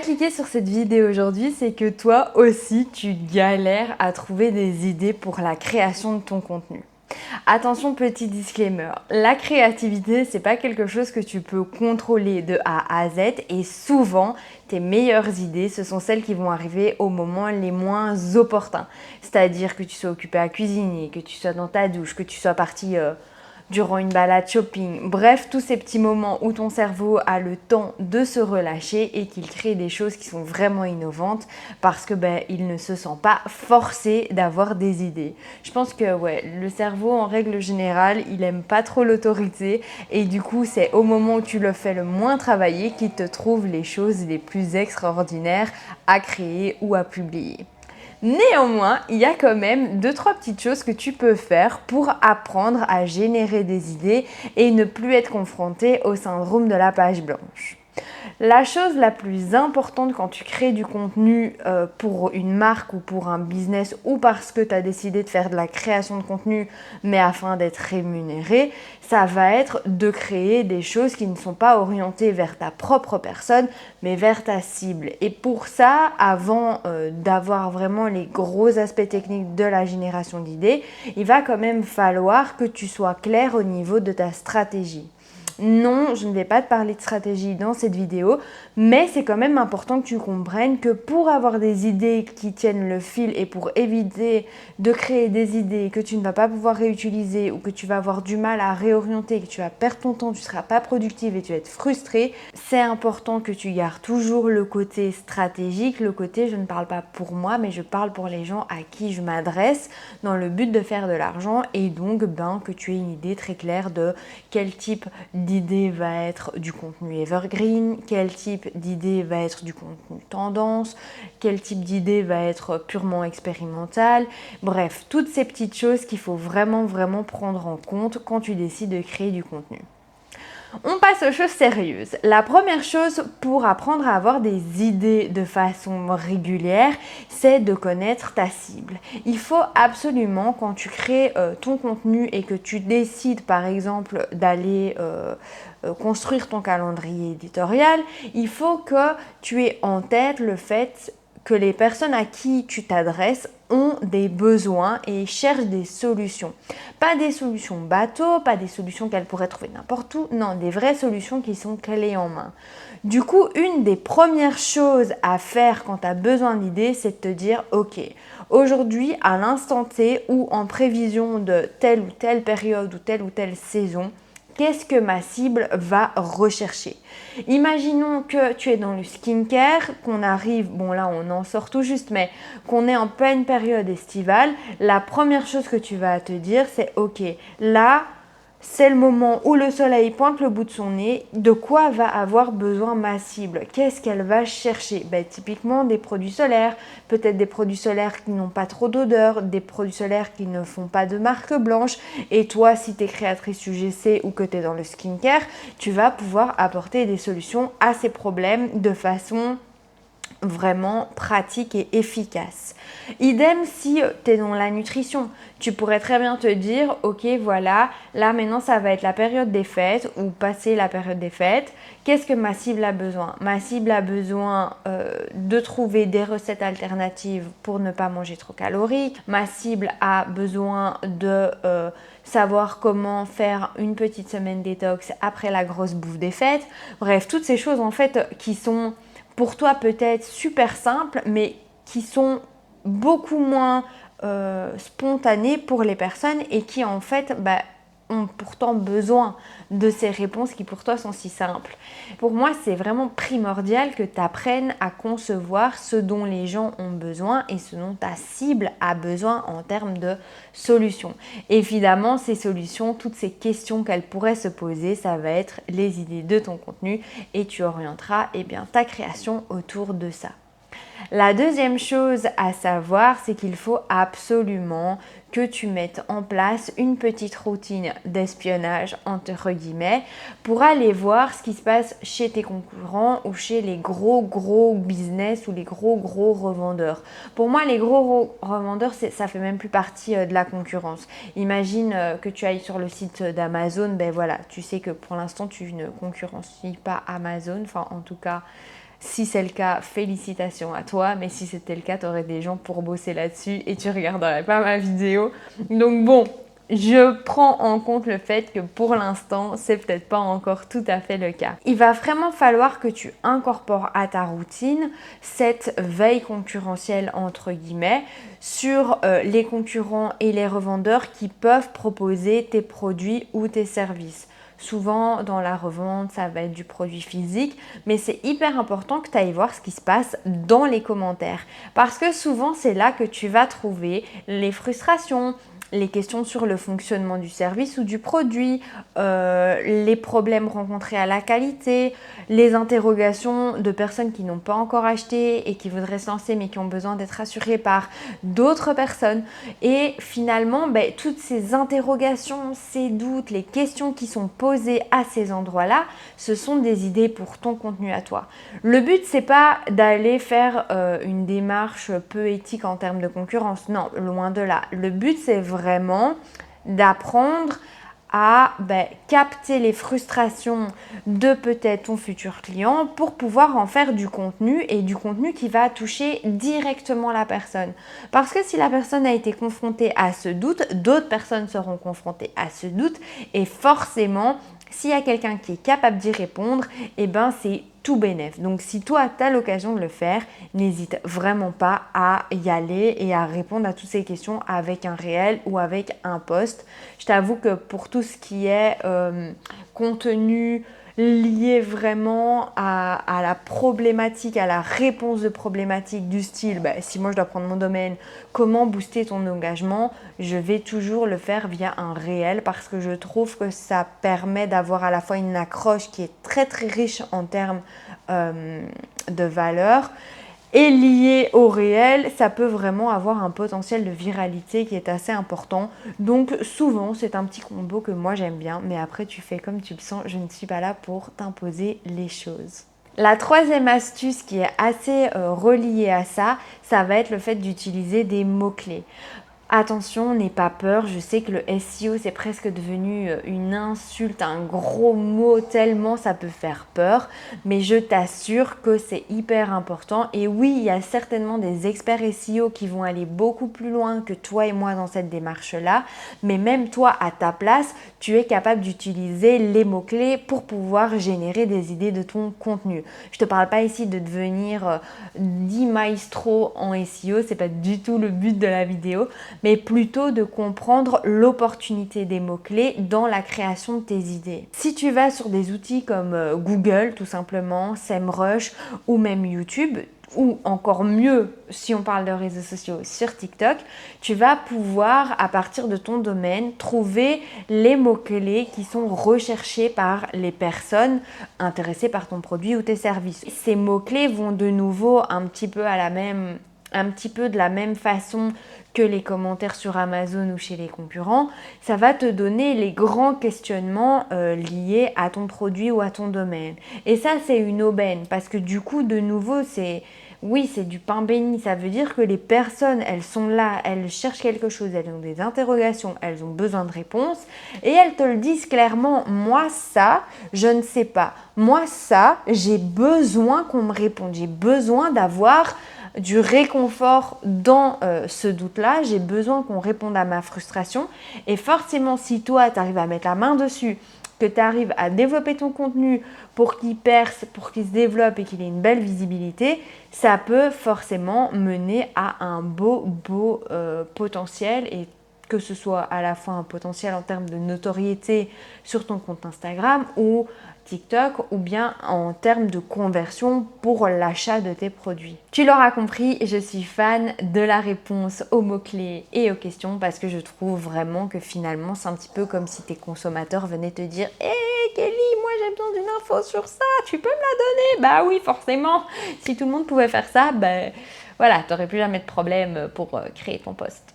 Cliquer sur cette vidéo aujourd'hui, c'est que toi aussi tu galères à trouver des idées pour la création de ton contenu. Attention, petit disclaimer, la créativité, c'est pas quelque chose que tu peux contrôler de A à Z et souvent tes meilleures idées, ce sont celles qui vont arriver au moment les moins opportuns. C'est-à-dire que tu sois occupé à cuisiner, que tu sois dans ta douche, que tu sois parti durant une balade shopping. Bref, tous ces petits moments où ton cerveau a le temps de se relâcher et qu'il crée des choses qui sont vraiment innovantes parce que il ne se sent pas forcé d'avoir des idées. Je pense que le cerveau en règle générale, il aime pas trop l'autorité et du coup, c'est au moment où tu le fais le moins travailler qu'il te trouve les choses les plus extraordinaires à créer ou à publier. Néanmoins, il y a quand même 2-3 petites choses que tu peux faire pour apprendre à générer des idées et ne plus être confronté au syndrome de la page blanche. La chose la plus importante quand tu crées du contenu pour une marque ou pour un business ou parce que tu as décidé de faire de la création de contenu mais afin d'être rémunéré, ça va être de créer des choses qui ne sont pas orientées vers ta propre personne mais vers ta cible. Et pour ça, avant d'avoir vraiment les gros aspects techniques de la génération d'idées, il va quand même falloir que tu sois clair au niveau de ta stratégie. Non, je ne vais pas te parler de stratégie dans cette vidéo, mais c'est quand même important que tu comprennes que pour avoir des idées qui tiennent le fil et pour éviter de créer des idées que tu ne vas pas pouvoir réutiliser ou que tu vas avoir du mal à réorienter, que tu vas perdre ton temps, tu ne seras pas productive et tu vas être frustré, c'est important que tu gardes toujours le côté stratégique, le côté je ne parle pas pour moi, mais je parle pour les gens à qui je m'adresse dans le but de faire de l'argent et donc que tu aies une idée très claire de quel type d'idée va être du contenu evergreen, quel type d'idée va être du contenu tendance, quel type d'idée va être purement expérimental. Bref, toutes ces petites choses qu'il faut vraiment prendre en compte quand tu décides de créer du contenu. On passe aux choses sérieuses. La première chose pour apprendre à avoir des idées de façon régulière, c'est de connaître ta cible. Il faut absolument, quand tu crées ton contenu et que tu décides par exemple d'aller construire ton calendrier éditorial, il faut que tu aies en tête le fait que les personnes à qui tu t'adresses ont des besoins et cherchent des solutions. Pas des solutions bateau, pas des solutions qu'elles pourraient trouver n'importe où, non, des vraies solutions qui sont clés en main. Du coup, une des premières choses à faire quand tu as besoin d'idées, c'est de te dire, ok, aujourd'hui, à l'instant T ou en prévision de telle ou telle période ou telle saison, qu'est-ce que ma cible va rechercher? Imaginons que tu es dans le skincare, qu'on arrive, bon là on en sort tout juste, mais qu'on est en pleine période estivale, la première chose que tu vas te dire c'est ok, là c'est le moment où le soleil pointe le bout de son nez, de quoi va avoir besoin ma cible? Qu'est-ce qu'elle va chercher? Typiquement des produits solaires, peut-être des produits solaires qui n'ont pas trop d'odeur, des produits solaires qui ne font pas de marque blanche. Et toi, si tu es créatrice UGC ou que tu es dans le skincare, tu vas pouvoir apporter des solutions à ces problèmes de façon vraiment pratique et efficace. Idem si tu es dans la nutrition. Tu pourrais très bien te dire, ok voilà, là maintenant ça va être la période des fêtes ou passer la période des fêtes. Qu'est-ce que ma cible a besoin? Ma cible a besoin de trouver des recettes alternatives pour ne pas manger trop calorique. Ma cible a besoin de savoir comment faire une petite semaine détox après la grosse bouffe des fêtes. Bref, toutes ces choses en fait qui sont pour toi peut-être super simples, mais qui sont beaucoup moins spontanées pour les personnes et qui en fait ont pourtant besoin de ces réponses qui pour toi sont si simples. Pour moi, c'est vraiment primordial que tu apprennes à concevoir ce dont les gens ont besoin et ce dont ta cible a besoin en termes de solutions. Évidemment, ces solutions, toutes ces questions qu'elles pourraient se poser, ça va être les idées de ton contenu et tu orienteras ta création autour de ça. La deuxième chose à savoir, c'est qu'il faut absolument que tu mettes en place une petite routine d'espionnage entre guillemets pour aller voir ce qui se passe chez tes concurrents ou chez les gros business ou les gros revendeurs. Pour moi, les gros revendeurs, ça fait même plus partie de la concurrence. Imagine que tu ailles sur le site d'Amazon, tu sais que pour l'instant tu ne concurrencies pas Amazon, enfin en tout cas Si c'est le cas, félicitations à toi, mais si c'était le cas, tu aurais des gens pour bosser là-dessus et tu regarderais pas ma vidéo. Donc bon, je prends en compte le fait que pour l'instant, c'est peut-être pas encore tout à fait le cas. Il va vraiment falloir que tu incorpores à ta routine cette veille concurrentielle entre guillemets sur les concurrents et les revendeurs qui peuvent proposer tes produits ou tes services. Souvent, dans la revente, ça va être du produit physique, mais c'est hyper important que tu ailles voir ce qui se passe dans les commentaires. Parce que souvent, c'est là que tu vas trouver les frustrations, les questions sur le fonctionnement du service ou du produit, les problèmes rencontrés à la qualité, les interrogations de personnes qui n'ont pas encore acheté et qui voudraient se lancer mais qui ont besoin d'être rassurées par d'autres personnes. Et finalement, toutes ces interrogations, ces doutes, les questions qui sont posées à ces endroits-là, ce sont des idées pour ton contenu à toi. Le but, c'est pas d'aller faire une démarche peu éthique en termes de concurrence. Non, loin de là. Le but, c'est vraiment d'apprendre à capter les frustrations de peut-être ton futur client pour pouvoir en faire du contenu et du contenu qui va toucher directement la personne. Parce que si la personne a été confrontée à ce doute, d'autres personnes seront confrontées à ce doute et forcément, s'il y a quelqu'un qui est capable d'y répondre, c'est tout bénef. Donc si toi tu as l'occasion de le faire, n'hésite vraiment pas à y aller et à répondre à toutes ces questions avec un réel ou avec un post. Je t'avoue que pour tout ce qui est contenu lié vraiment à la problématique, à la réponse de problématiques du style, si moi je dois prendre mon domaine, comment booster ton engagement, je vais toujours le faire via un réel parce que je trouve que ça permet d'avoir à la fois une accroche qui est très très riche en termes de valeur et lié au réel, ça peut vraiment avoir un potentiel de viralité qui est assez important. Donc souvent, c'est un petit combo que moi j'aime bien, mais après tu fais comme tu le sens, je ne suis pas là pour t'imposer les choses. La troisième astuce qui est assez reliée à ça, ça va être le fait d'utiliser des mots-clés. Attention, n'aie pas peur, je sais que le SEO c'est presque devenu une insulte, un gros mot tellement ça peut faire peur, mais je t'assure que c'est hyper important et oui, il y a certainement des experts SEO qui vont aller beaucoup plus loin que toi et moi dans cette démarche-là, mais même toi à ta place, tu es capable d'utiliser les mots-clés pour pouvoir générer des idées de ton contenu. Je ne te parle pas ici de devenir 10 maestro en SEO, c'est pas du tout le but de la vidéo, mais plutôt de comprendre l'opportunité des mots-clés dans la création de tes idées. Si tu vas sur des outils comme Google, tout simplement, SEMrush ou même YouTube, ou encore mieux, si on parle de réseaux sociaux, sur TikTok, tu vas pouvoir, à partir de ton domaine, trouver les mots-clés qui sont recherchés par les personnes intéressées par ton produit ou tes services. Ces mots-clés vont de nouveau un petit peu de la même façon que les commentaires sur Amazon ou chez les concurrents, ça va te donner les grands questionnements liés à ton produit ou à ton domaine. Et ça, c'est une aubaine parce que du coup, de nouveau, c'est du pain béni. Ça veut dire que les personnes, elles sont là, elles cherchent quelque chose, elles ont des interrogations, elles ont besoin de réponses et elles te le disent clairement. Moi, ça, je ne sais pas. Moi, ça, j'ai besoin qu'on me réponde. J'ai besoin d'avoir du réconfort dans ce doute-là, j'ai besoin qu'on réponde à ma frustration et forcément si toi tu arrives à mettre la main dessus, que tu arrives à développer ton contenu pour qu'il perce, pour qu'il se développe et qu'il ait une belle visibilité, ça peut forcément mener à un beau potentiel et que ce soit à la fois un potentiel en termes de notoriété sur ton compte Instagram ou TikTok ou bien en termes de conversion pour l'achat de tes produits. Tu l'auras compris, je suis fan de la réponse aux mots-clés et aux questions parce que je trouve vraiment que finalement c'est un petit peu comme si tes consommateurs venaient te dire « Hey Kelly, moi j'ai besoin d'une info sur ça, tu peux me la donner ?» Bah oui, forcément, si tout le monde pouvait faire ça, voilà, t'aurais plus jamais de problème pour créer ton post.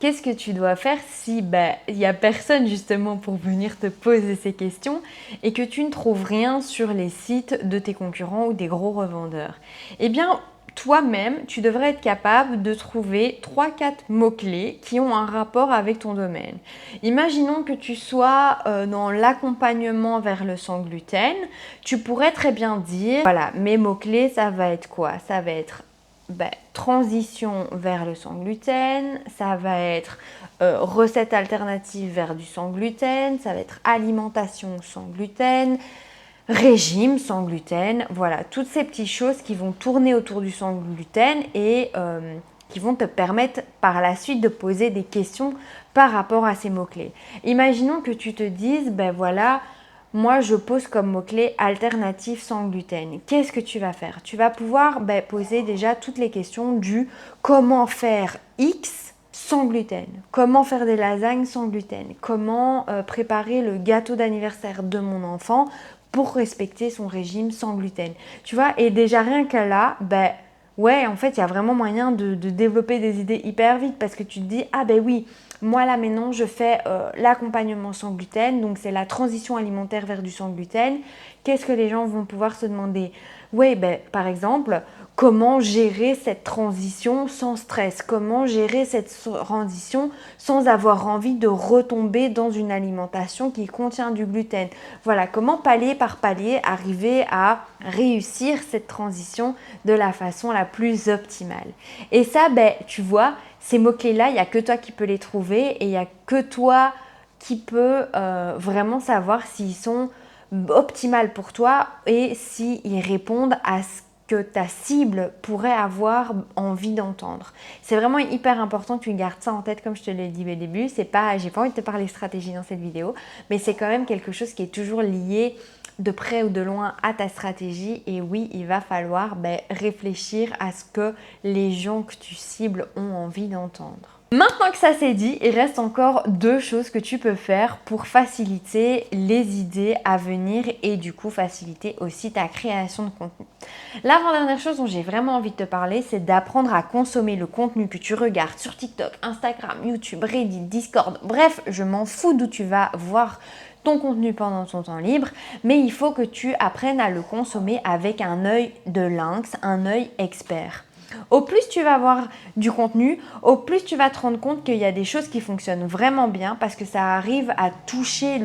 Qu'est-ce que tu dois faire si il n'y a personne justement pour venir te poser ces questions et que tu ne trouves rien sur les sites de tes concurrents ou des gros revendeurs? Eh bien, toi-même, tu devrais être capable de trouver 3-4 mots-clés qui ont un rapport avec ton domaine. Imaginons que tu sois dans l'accompagnement vers le sans gluten. Tu pourrais très bien dire, voilà, mes mots-clés, ça va être quoi? Ça va être transition vers le sans gluten, ça va être recette alternative vers du sans gluten, ça va être alimentation sans gluten, régime sans gluten, voilà, toutes ces petites choses qui vont tourner autour du sans gluten et qui vont te permettre par la suite de poser des questions par rapport à ces mots-clés. Imaginons que tu te dises, ben voilà, moi je pose comme mot-clé alternative sans gluten. Qu'est-ce que tu vas faire? Tu vas pouvoir poser déjà toutes les questions du comment faire X sans gluten, comment faire des lasagnes sans gluten, comment préparer le gâteau d'anniversaire de mon enfant pour respecter son régime sans gluten. Tu vois, et déjà rien que là, ouais, en fait, il y a vraiment moyen de développer des idées hyper vite parce que tu te dis, ah ben oui, moi là maintenant, je fais l'accompagnement sans gluten, donc c'est la transition alimentaire vers du sans gluten. Qu'est-ce que les gens vont pouvoir se demander? Oui, par exemple, comment gérer cette transition sans stress? Comment gérer cette transition sans avoir envie de retomber dans une alimentation qui contient du gluten? Voilà, comment palier par palier arriver à réussir cette transition de la façon la plus optimale. Et ça, tu vois, ces mots-clés-là, il n'y a que toi qui peux les trouver et il n'y a que toi qui peux vraiment savoir s'ils sont optimales pour toi et s'ils répondent à ce que ta cible pourrait avoir envie d'entendre. C'est vraiment hyper important que tu gardes ça en tête, comme je te l'ai dit au début. J'ai pas envie de te parler stratégie dans cette vidéo, mais c'est quand même quelque chose qui est toujours lié de près ou de loin à ta stratégie. Et oui, il va falloir réfléchir à ce que les gens que tu cibles ont envie d'entendre. Maintenant que ça c'est dit, il reste encore 2 choses que tu peux faire pour faciliter les idées à venir et du coup faciliter aussi ta création de contenu. L'avant-dernière chose dont j'ai vraiment envie de te parler, c'est d'apprendre à consommer le contenu que tu regardes sur TikTok, Instagram, YouTube, Reddit, Discord, bref, je m'en fous d'où tu vas voir ton contenu pendant ton temps libre, mais il faut que tu apprennes à le consommer avec un œil de lynx, un œil expert. Au plus tu vas avoir du contenu, au plus tu vas te rendre compte qu'il y a des choses qui fonctionnent vraiment bien parce que ça arrive à toucher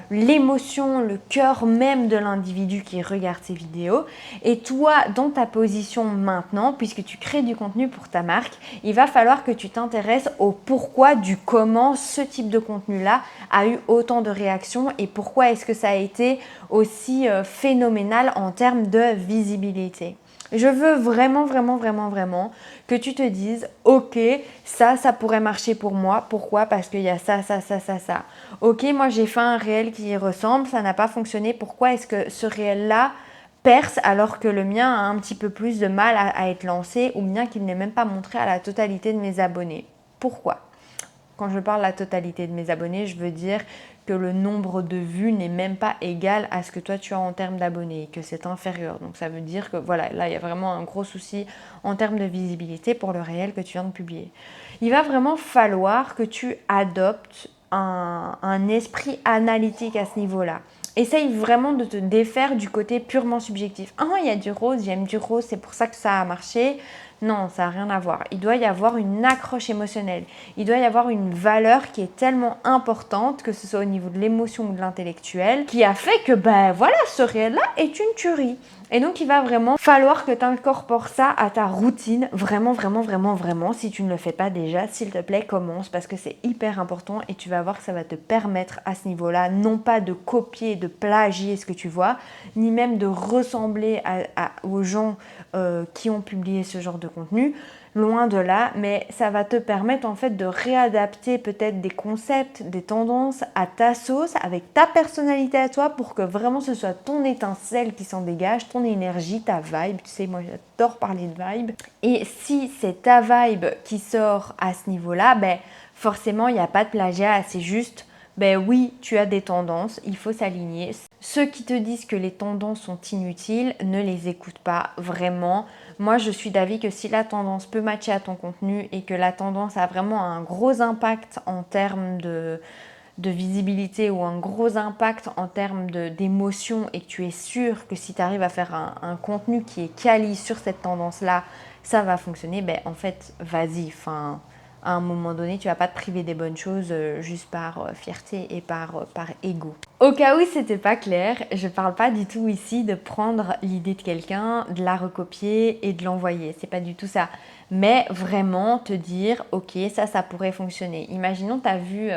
l'émotion, le cœur même de l'individu qui regarde ces vidéos. Et toi, dans ta position maintenant, puisque tu crées du contenu pour ta marque, il va falloir que tu t'intéresses au pourquoi du comment ce type de contenu-là a eu autant de réactions et pourquoi est-ce que ça a été aussi phénoménal en termes de visibilité. Je veux vraiment, vraiment, vraiment, vraiment que tu te dises, ok, ça pourrait marcher pour moi. Pourquoi? Parce qu'il y a ça. Ok, moi j'ai fait un réel qui y ressemble, ça n'a pas fonctionné. Pourquoi est-ce que ce réel-là perce alors que le mien a un petit peu plus de mal à être lancé ou bien qu'il n'est même pas montré à la totalité de mes abonnés? Pourquoi? Quand je parle de la totalité de mes abonnés, je veux dire que le nombre de vues n'est même pas égal à ce que toi tu as en termes d'abonnés, que c'est inférieur. Donc ça veut dire que voilà, là il y a vraiment un gros souci en termes de visibilité pour le réel que tu viens de publier. Il va vraiment falloir que tu adoptes un esprit analytique à ce niveau-là. Essaye vraiment de te défaire du côté purement subjectif. Ah, il y a du rose, j'aime du rose, c'est pour ça que ça a marché. Non, ça n'a rien à voir. Il doit y avoir une accroche émotionnelle. Il doit y avoir une valeur qui est tellement importante, que ce soit au niveau de l'émotion ou de l'intellectuel, qui a fait que, voilà, ce réel-là est une tuerie. Et donc, il va vraiment falloir que tu incorpores ça à ta routine. Vraiment, vraiment, vraiment, vraiment. Si tu ne le fais pas déjà, s'il te plaît, commence parce que c'est hyper important et tu vas voir que ça va te permettre à ce niveau-là, non pas de copier, de plagier ce que tu vois, ni même de ressembler aux gens qui ont publié ce genre de contenu, loin de là, mais ça va te permettre en fait de réadapter peut-être des concepts, des tendances à ta sauce, avec ta personnalité à toi pour que vraiment ce soit ton étincelle qui s'en dégage, ton énergie, ta vibe. Tu sais, moi j'adore parler de vibe. Et si c'est ta vibe qui sort à ce niveau-là, forcément il n'y a pas de plagiat, c'est juste oui, tu as des tendances, il faut s'aligner. Ceux qui te disent que les tendances sont inutiles, ne les écoute pas vraiment. Moi, je suis d'avis que si la tendance peut matcher à ton contenu et que la tendance a vraiment un gros impact en termes de visibilité ou un gros impact en termes d'émotion et que tu es sûr que si tu arrives à faire un contenu qui est quali sur cette tendance-là, ça va fonctionner, ben en fait, vas-y. Enfin, à un moment donné, tu vas pas te priver des bonnes choses juste par fierté et par ego. Au cas où c'était pas clair, je parle pas du tout ici de prendre l'idée de quelqu'un, de la recopier et de l'envoyer. C'est pas du tout ça. Mais vraiment te dire, ok, ça pourrait fonctionner. Imaginons, tu as vu,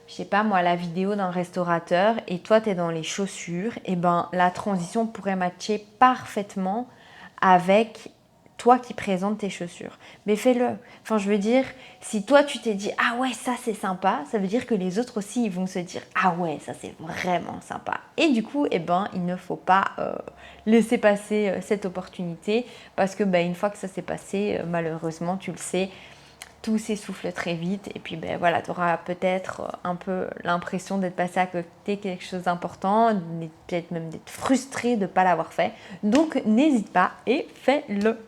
je sais pas moi, la vidéo d'un restaurateur et toi, tu es dans les chaussures. Et ben, la transition pourrait matcher parfaitement avec toi qui présentes tes chaussures. Mais fais-le. Enfin, je veux dire, si toi tu t'es dit ah ouais, ça c'est sympa, ça veut dire que les autres aussi ils vont se dire ah ouais, ça c'est vraiment sympa. Et du coup, eh ben, il ne faut pas laisser passer cette opportunité parce que une fois que ça s'est passé, malheureusement, tu le sais, tout s'essouffle très vite et puis voilà, tu auras peut-être un peu l'impression d'être passé à côté de quelque chose d'important, peut-être même d'être frustré de ne pas l'avoir fait. Donc n'hésite pas et fais-le.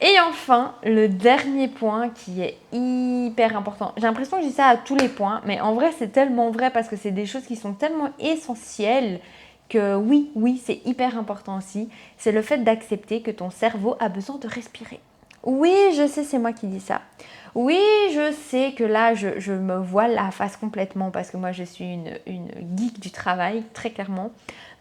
Et enfin, le dernier point qui est hyper important. J'ai l'impression que je dis ça à tous les points, mais en vrai, c'est tellement vrai parce que c'est des choses qui sont tellement essentielles que oui, c'est hyper important aussi. C'est le fait d'accepter que ton cerveau a besoin de respirer. Oui, je sais, c'est moi qui dis ça. Oui, je sais que là, je me voile la face complètement parce que moi, je suis une geek du travail, très clairement.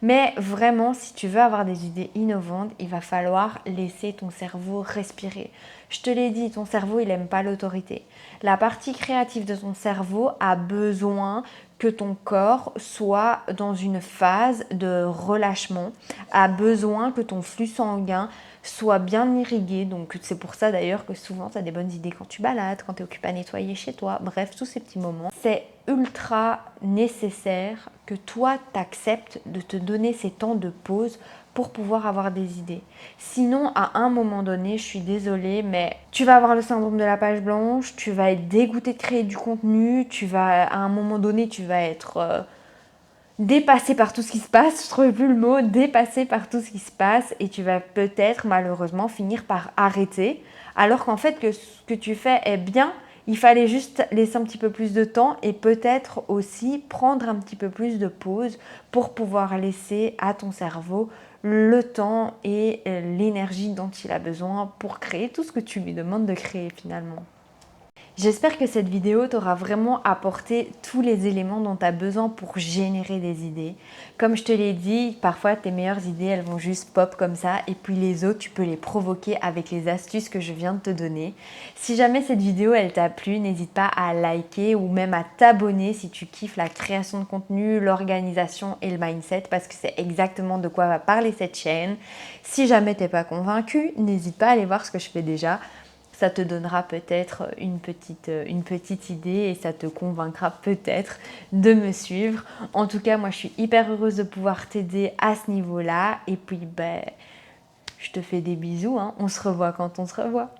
Mais vraiment, si tu veux avoir des idées innovantes, il va falloir laisser ton cerveau respirer. Je te l'ai dit, ton cerveau, il n'aime pas l'autorité. La partie créative de ton cerveau a besoin que ton corps soit dans une phase de relâchement, a besoin que ton flux sanguin soit bien irrigué. Donc c'est pour ça d'ailleurs que souvent tu as des bonnes idées quand tu balades, quand tu es occupé à nettoyer chez toi. Bref, tous ces petits moments. C'est ultra nécessaire que toi t'acceptes de te donner ces temps de pause pour pouvoir avoir des idées. Sinon, à un moment donné, je suis désolée, mais tu vas avoir le syndrome de la page blanche, tu vas être dégoûté de créer du contenu, à un moment donné, tu vas être dépassé par tout ce qui se passe, je ne trouvais plus le mot, dépassé par tout ce qui se passe et tu vas peut-être malheureusement finir par arrêter alors qu'en fait que ce que tu fais est bien, il fallait juste laisser un petit peu plus de temps et peut-être aussi prendre un petit peu plus de pause pour pouvoir laisser à ton cerveau le temps et l'énergie dont il a besoin pour créer tout ce que tu lui demandes de créer finalement. J'espère que cette vidéo t'aura vraiment apporté tous les éléments dont tu as besoin pour générer des idées. Comme je te l'ai dit, parfois tes meilleures idées, elles vont juste pop comme ça et puis les autres, tu peux les provoquer avec les astuces que je viens de te donner. Si jamais cette vidéo, elle t'a plu, n'hésite pas à liker ou même à t'abonner si tu kiffes la création de contenu, l'organisation et le mindset parce que c'est exactement de quoi va parler cette chaîne. Si jamais t'es pas convaincu, n'hésite pas à aller voir ce que je fais déjà. Ça te donnera peut-être une petite idée et ça te convaincra peut-être de me suivre. En tout cas, moi, je suis hyper heureuse de pouvoir t'aider à ce niveau-là. Et puis, je te fais des bisous, hein. On se revoit quand on se revoit.